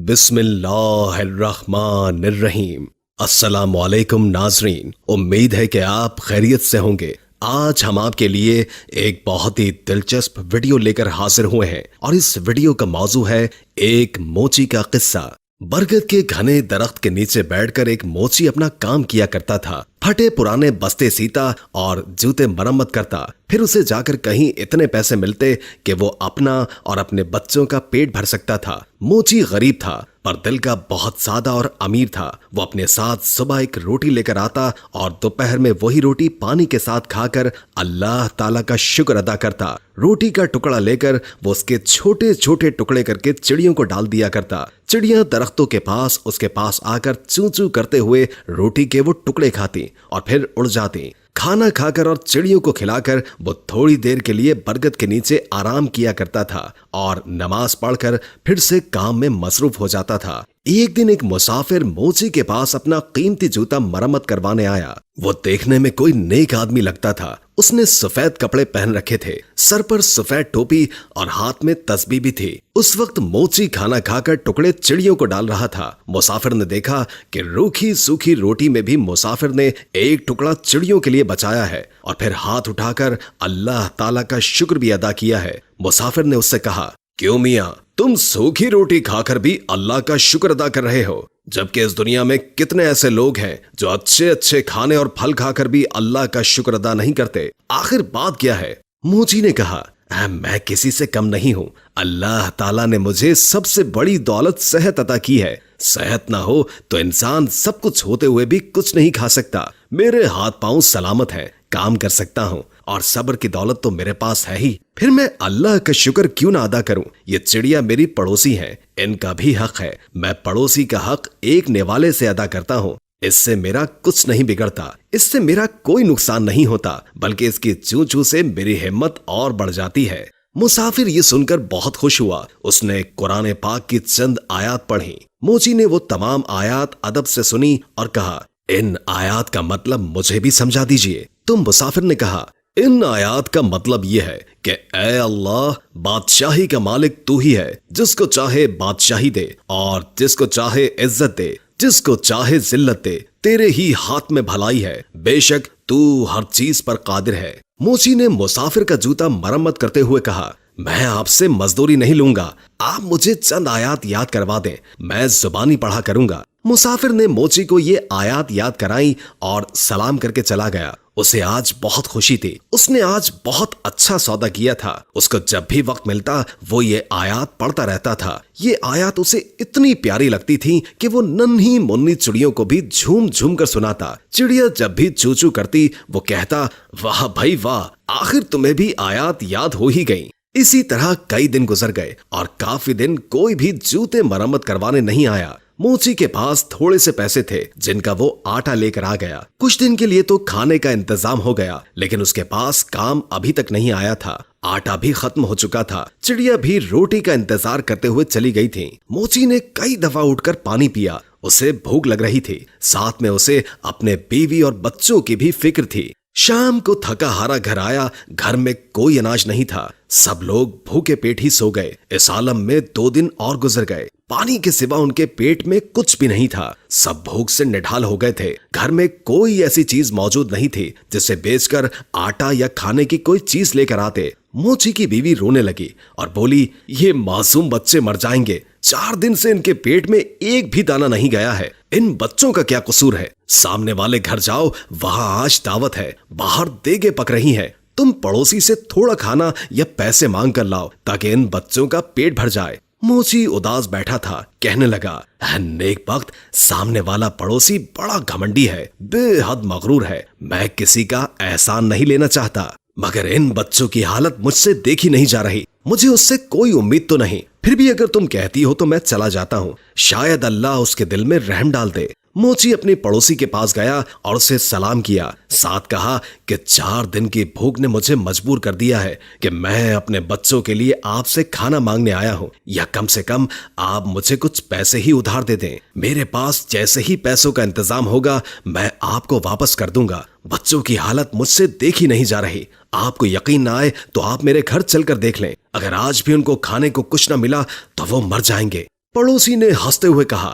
बिस्मिल्लाहिर्रहमानिर्रहीम। अस्सलाम वालेकुम नाजरीन, उम्मीद है कि आप खैरियत से होंगे। आज हम आपके लिए एक बहुत ही दिलचस्प वीडियो लेकर हाजिर हुए हैं और इस वीडियो का मौजू है एक मोची का किस्सा। बरगद के घने दरख्त के नीचे बैठकर एक मोची अपना काम किया करता था। फटे पुराने बस्ते सीता और जूते मरम्मत करता। फिर उसे जाकर कहीं इतने पैसे मिलते कि वो अपना और अपने बच्चों का पेट भर सकता था। मोची गरीब था पर दिल का बहुत सादा और अमीर था। वो अपने साथ सुबह एक रोटी लेकर आता और दोपहर में वही रोटी पानी के साथ खाकर अल्लाह ताला का शुक्र अदा करता। रोटी का टुकड़ा लेकर वो उसके छोटे छोटे टुकड़े करके चिड़ियों को डाल दिया करता। चिड़ियां दरख्तों के पास उसके पास आकर चू चू करते हुए रोटी के वो टुकड़े खाती और फिर उड़ जाती। खाना खाकर और चिड़ियों को खिलाकर वो थोड़ी देर के लिए बरगद के नीचे आराम किया करता था और नमाज पढ़कर फिर से काम में मसरूफ हो जाता था। एक दिन एक मुसाफिर मोची के पास अपना कीमती जूता मरम्मत करवाने आया। वो देखने में कोई नेक आदमी लगता था। उसने सफेद कपड़े पहन रखे थे, सर पर सफेद टोपी और हाथ में तस्बीह भी थी। उस वक्त मोची खाना खाकर टुकड़े चिड़ियों को डाल रहा था। मुसाफिर ने देखा कि रूखी सूखी रोटी में भी मुसाफिर ने एक टुकड़ा चिड़ियों के लिए बचाया है और फिर हाथ उठाकर अल्लाह ताला का शुक्र भी अदा किया है। मुसाफिर ने उससे कहा, क्यों मियां, तुम सूखी रोटी खाकर भी अल्लाह का शुक्र अदा कर रहे हो, जबकि इस दुनिया में कितने ऐसे लोग हैं जो अच्छे अच्छे खाने और फल खाकर भी अल्लाह का शुक्र अदा नहीं करते। आखिर बात क्या है? मोची ने कहा, मैं किसी से कम नहीं हूँ। अल्लाह ताला ने मुझे सबसे बड़ी दौलत सेहत अता की है। सेहत ना हो तो इंसान सब कुछ होते हुए भी कुछ नहीं खा सकता। मेरे हाथ पांव सलामत हैं, काम कर सकता हूँ और सब्र की दौलत तो मेरे पास है ही। फिर मैं अल्लाह का शुक्र क्यों ना अदा करूं? ये चिड़िया मेरी पड़ोसी है, इनका भी हक है। मैं पड़ोसी का हक एक निवाले से अदा करता हूँ। इससे मेरा कुछ नहीं बिगड़ता, इससे मेरा कोई नुकसान नहीं होता, बल्कि इसकी चू चू से मेरी हिम्मत और बढ़ जाती है। मुसाफिर ये सुनकर बहुत खुश हुआ। उसने कुरान पाक की चंद आयात पढ़ी। मोची ने वो तमाम आयात अदब से सुनी और कहा, इन आयात का मतलब मुझे भी समझा दीजिए। तो मुसाफिर ने कहा, इन आयात का मतलब यह है कि ऐ अल्लाह, बादशाही का मालिक तू ही है। जिसको चाहे बादशाही दे और जिसको चाहे इज्जत दे, जिसको चाहे जिल्लत दे। तेरे ही हाथ में भलाई है, बेशक तू हर चीज पर कादिर है। मोची ने मुसाफिर का जूता मरम्मत करते हुए कहा, मैं आपसे मजदूरी नहीं लूंगा, आप मुझे चंद आयात याद करवा दें, मैं जुबानी पढ़ा करूंगा। मुसाफिर ने मोची को ये आयात याद कराई और सलाम करके चला गया। उसे आज बहुत खुशी थी। उसने आज बहुत अच्छा सौदा किया था। उसको जब भी वक्त मिलता वो ये आयात पढ़ता रहता था। ये आयात उसे इतनी प्यारी लगती थी कि वो नन्ही मुन्नी चिड़ियों को भी झूम झूम कर सुनाता। चिड़िया जब भी चू चू करती वो कहता, वाह भाई वाह, आखिर तुम्हें भी आयात याद हो ही गई। इसी तरह कई दिन गुजर गए और काफी दिन कोई भी जूते मरम्मत करवाने नहीं आया। मोची के पास थोड़े से पैसे थे जिनका वो आटा लेकर आ गया। कुछ दिन के लिए तो खाने का इंतजाम हो गया, लेकिन उसके पास काम अभी तक नहीं आया था। आटा भी खत्म हो चुका था। चिड़िया भी रोटी का इंतजार करते हुए चली गई थी। मोची ने कई दफा उठकर पानी पिया। उसे भूख लग रही थी, साथ में उसे अपने बीवी और बच्चों की भी फिक्र थी। शाम को थका हारा घर आया। घर में कोई अनाज नहीं था। सब लोग भूखे पेट ही सो गए। इस आलम में 2 दिन और गुजर गए। पानी के सिवा उनके पेट में कुछ भी नहीं था। सब भूख से निढाल हो गए थे। घर में कोई ऐसी चीज मौजूद नहीं थी जिसे बेचकर आटा या खाने की कोई चीज लेकर आते। मोची की बीवी रोने लगी और बोली, ये मासूम बच्चे मर जाएंगे। 4 दिन से इनके पेट में एक भी दाना नहीं गया है। इन बच्चों का क्या कसूर है? सामने वाले घर जाओ, वहां आज दावत है, बाहर देगे पक रही हैं। तुम पड़ोसी से थोड़ा खाना या पैसे मांग कर लाओ ताकि इन बच्चों का पेट भर जाए। मोची उदास बैठा था। कहने लगा, नेक वक्त, सामने वाला पड़ोसी बड़ा घमंडी है, बेहद मगरूर है। मैं किसी का एहसान नहीं लेना चाहता, मगर इन बच्चों की हालत मुझसे देखी नहीं जा रही। मुझे उससे कोई उम्मीद तो नहीं, फिर भी अगर तुम कहती हो तो मैं चला जाता हूँ। शायद अल्लाह उसके दिल में रहम डाल दे। मोची अपने पड़ोसी के पास गया और उसे सलाम किया। साथ कहा कि 4 दिन की भूख ने मुझे मजबूर कर दिया है कि मैं अपने बच्चों के लिए आपसे खाना मांगने आया हूँ, या कम से कम आप मुझे कुछ पैसे ही उधार दे दें। मेरे पास जैसे ही पैसों का इंतजाम होगा मैं आपको वापस कर दूंगा। बच्चों की हालत मुझसे देखी नहीं जा रही। आपको यकीन ना आए तो आप मेरे घर चलकर देख लें। अगर आज भी उनको खाने को कुछ न मिला तो वो मर जाएंगे। पड़ोसी ने हंसते हुए कहा,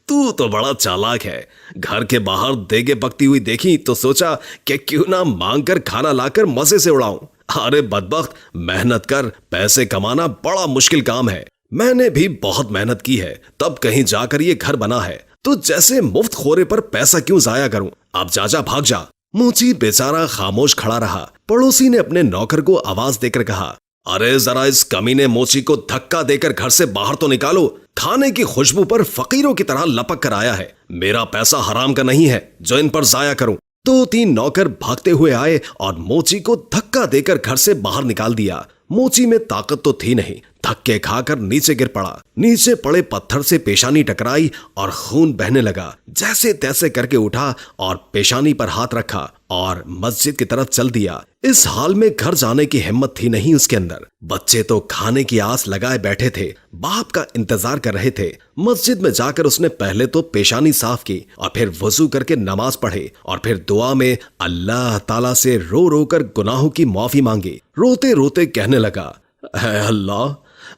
तू तो बड़ा चालाक है। घर के बाहर देगे पकती हुई देखी तो सोचा कि क्यों ना मांग कर खाना लाकर मजे से उड़ाऊं। अरे बदबख्त, मेहनत कर, पैसे कमाना बड़ा मुश्किल काम है। मैंने भी बहुत मेहनत की है, तब कहीं जाकर ये घर बना है। तो जैसे मुफ्त खोरे पर पैसा क्यों जाया करूं? अब जा भाग जा। मोची बेचारा खामोश खड़ा रहा। पड़ोसी ने अपने नौकर को आवाज देकर कहा, अरे जरा इस कमीने मोची को धक्का देकर घर से बाहर तो निकालो। खाने की खुशबू पर फकीरों की तरह लपक कर आया है। मेरा पैसा हराम का नहीं है जो इन पर जाया करूं। 2-3 नौकर भागते हुए आए और मोची को धक्का देकर घर से बाहर निकाल दिया। मोची में ताकत तो थी नहीं, धक्के खाकर नीचे गिर पड़ा। नीचे पड़े पत्थर से पेशानी टकराई और खून बहने लगा। जैसे तैसे करके उठा और पेशानी पर हाथ रखा और मस्जिद की तरफ चल दिया। इस हाल में घर जाने की हिम्मत थी नहीं उसके अंदर। बच्चे तो खाने की आस लगाए बैठे थे, बाप का इंतजार कर रहे थे। मस्जिद में जाकर उसने पहले तो पेशानी साफ की और फिर वजू करके नमाज पढ़े और फिर दुआ में अल्लाह ताला से रो रो कर गुनाहों की माफी मांगी। रोते रोते कहने लगा, है अल्लाह,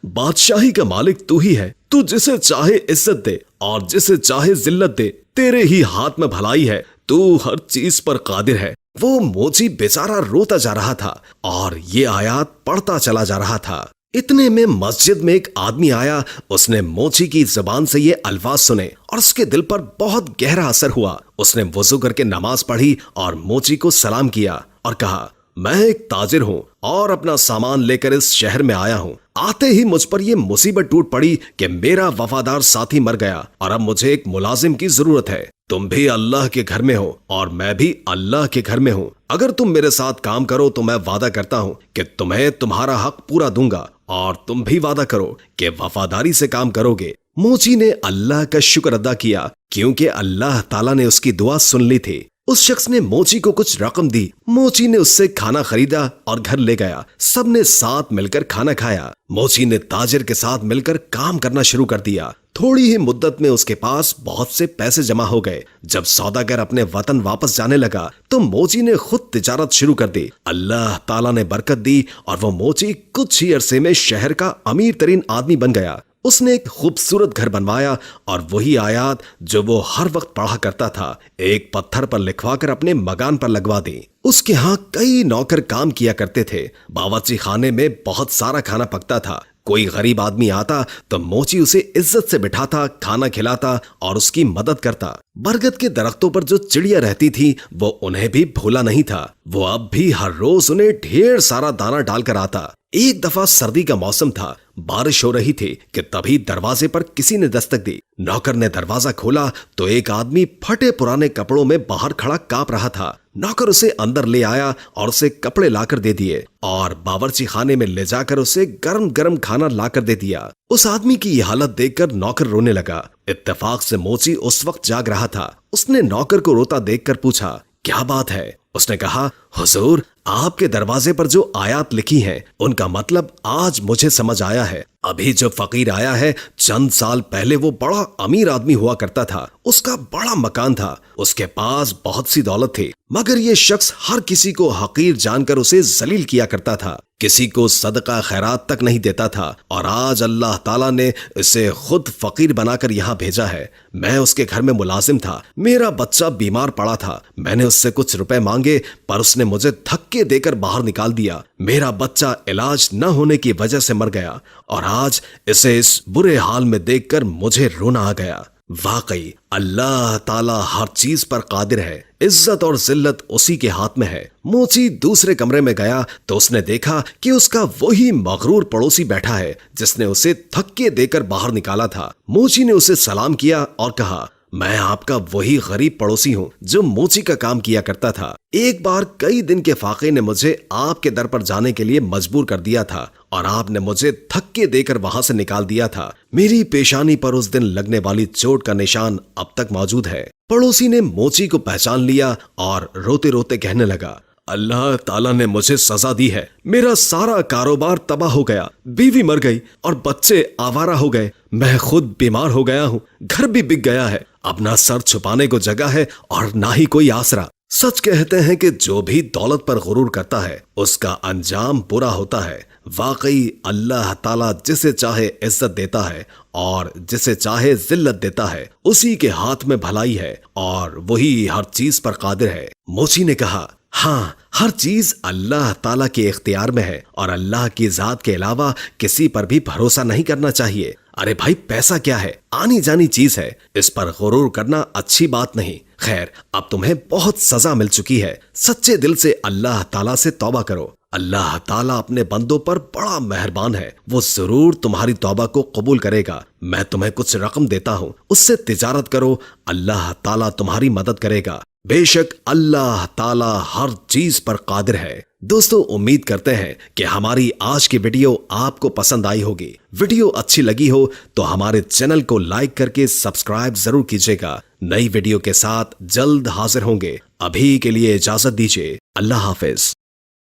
बादशाही का मालिक तू ही है। तू जिसे चाहे इज्जत दे और जिसे चाहे जिल्लत दे। तेरे ही हाथ में भलाई है। तू हर चीज पर कादिर है। वो मोची बेचारा रोता जा रहा था और ये आयात पढ़ता चला जा रहा था। इतने में मस्जिद में एक आदमी आया। उसने मोची की जुबान से ये अल्फाज सुने और उसके दिल पर बहुत गहरा असर हुआ। उसने वजू करके नमाज पढ़ी और मोची को सलाम किया और कहा, मैं एक ताजिर हूँ और अपना सामान लेकर इस शहर में आया हूँ। आते ही मुझ पर यह मुसीबत टूट पड़ी कि मेरा वफादार साथी मर गया और अब मुझे एक मुलाजिम की जरूरत है। तुम भी अल्लाह के घर में हो और मैं भी अल्लाह के घर में हूँ। अगर तुम मेरे साथ काम करो तो मैं वादा करता हूँ कि तुम्हें तुम्हारा हक पूरा दूंगा और तुम भी वादा करो कि वफादारी से काम करोगे। मोची ने अल्लाह का शुक्र अदा किया क्योंकि अल्लाह ताला ने उसकी दुआ सुन ली थी। उस शख्स ने मोची को कुछ रकम दी। मोची ने उससे खाना खरीदा और घर ले गया। सबने साथ मिलकर खाना खाया। मोची ने ताजिर के साथ मिलकर काम करना शुरू कर दिया। थोड़ी ही मुद्दत में उसके पास बहुत से पैसे जमा हो गए। जब सौदागर अपने वतन वापस जाने लगा तो मोची ने खुद तिजारत शुरू कर दी। अल्लाह ताला ने बरकत दी और वो मोची कुछ ही अरसे में शहर का अमीर तरीन आदमी बन गया। उसने एक खूबसूरत घर बनवाया और वही आयात जो वो हर वक्त पढ़ा करता था एक पत्थर पर लिखवाकर अपने मकान पर लगवा दी। उसके यहाँ कई नौकर काम किया करते थे। बावर्ची खाने में बहुत सारा खाना पकता था। कोई गरीब आदमी आता तो मोची उसे इज्जत से बिठाता, खाना खिलाता और उसकी मदद करता। बरगद के दरख्तों पर जो चिड़िया रहती थी वो उन्हें भी भूला नहीं था। वो अब भी हर रोज उन्हें ढेर सारा दाना डालकर आता। एक दफा सर्दी का मौसम था, बारिश हो रही थी कि तभी दरवाजे पर किसी ने दस्तक दी। नौकर ने दरवाजा खोला तो एक आदमी फटे पुराने कपड़ों में बाहर खड़ा कांप रहा था। नौकर उसे अंदर ले आया और उसे कपड़े लाकर दे दिए और बावर्ची खाने में ले जाकर उसे गरम गरम खाना लाकर दे दिया। उस आदमी की यह हालत देखकर नौकर रोने लगा। इत्तेफाक से मोची उस वक्त जाग रहा था। उसने नौकर को रोता देखकर पूछा, क्या बात है? उसने कहा, हुजूर, आपके दरवाजे पर जो आयात लिखी हैं उनका मतलब आज मुझे समझ आया है। अभी जो फकीर आया है चंद साल पहले वो बड़ा अमीर आदमी हुआ करता था। उसका बड़ा मकान था, उसके पास बहुत सी दौलत थी, मगर ये शख्स हर किसी को हकीर जानकर उसे जलील किया करता था। किसी को सदका खैरात तक नहीं देता था और आज अल्लाह ताला ने इसे खुद फकीर बनाकर यहाँ भेजा है। मैं उसके घर में मुलाजिम था। मेरा बच्चा बीमार पड़ा था। मैंने उससे कुछ रुपए मांगे पर उसने मुझे धक्के देकर बाहर निकाल दिया। मेरा बच्चा इलाज न होने की वजह से मर गया और आज इसे इस बुरे हाल में देखकर मुझे रोना आ गया। वाकई अल्लाह ताला हर चीज पर कादिर है। इज्जत और जिल्लत उसी के हाथ में है। मोची दूसरे कमरे में गया तो उसने देखा कि उसका वही मगरूर पड़ोसी बैठा है जिसने उसे धक्के देकर बाहर निकाला था। मोची ने उसे सलाम किया और कहा, मैं आपका वही गरीब पड़ोसी हूँ जो मोची का काम किया करता था। एक बार कई दिन के फाके ने मुझे आपके दर पर जाने के लिए मजबूर कर दिया था और आपने मुझे धक्के देकर वहां से निकाल दिया था। मेरी पेशानी पर उस दिन लगने वाली चोट का निशान अब तक मौजूद है। पड़ोसी ने मोची को पहचान लिया और रोते रोते कहने लगा, अल्लाह ताला ने मुझे सजा दी है। मेरा सारा कारोबार तबाह हो गया, बीवी मर गई और बच्चे आवारा हो गए। मैं खुद बीमार हो गया हूँ, घर भी बिक गया है। अब ना सर छुपाने को जगह है और ना ही कोई आसरा। सच कहते हैं कि जो भी दौलत पर गुरूर करता है उसका अंजाम बुरा होता है। वाकई अल्लाह ताला जिसे चाहे इज्जत देता है और जिसे चाहे जिल्लत देता है। उसी के हाथ में भलाई है और वही हर चीज पर कादिर है। मोची ने कहा, हाँ, हर चीज अल्लाह ताला के इख्तियार में है और अल्लाह की जात के अलावा किसी पर भी भरोसा नहीं करना चाहिए। अरे भाई, पैसा क्या है, आनी जानी चीज है, इस पर गुरूर करना अच्छी बात नहीं। खैर, अब तुम्हें बहुत सजा मिल चुकी है। सच्चे दिल से अल्लाह ताला से तौबा करो। अल्लाह ताला अपने बंदों पर बड़ा मेहरबान है, वो जरूर तुम्हारी तौबा को कबूल करेगा। मैं तुम्हें कुछ रकम देता हूँ, उससे तिजारत करो, अल्लाह ताला तुम्हारी मदद करेगा। बेशक अल्लाह ताला हर चीज पर कादिर है। दोस्तों, उम्मीद करते हैं कि हमारी आज की वीडियो आपको पसंद आई होगी। वीडियो अच्छी लगी हो तो हमारे चैनल को लाइक करके सब्सक्राइब जरूर कीजिएगा। नई वीडियो के साथ जल्द हाजिर होंगे। अभी के लिए इजाजत दीजिए। अल्लाह हाफिज।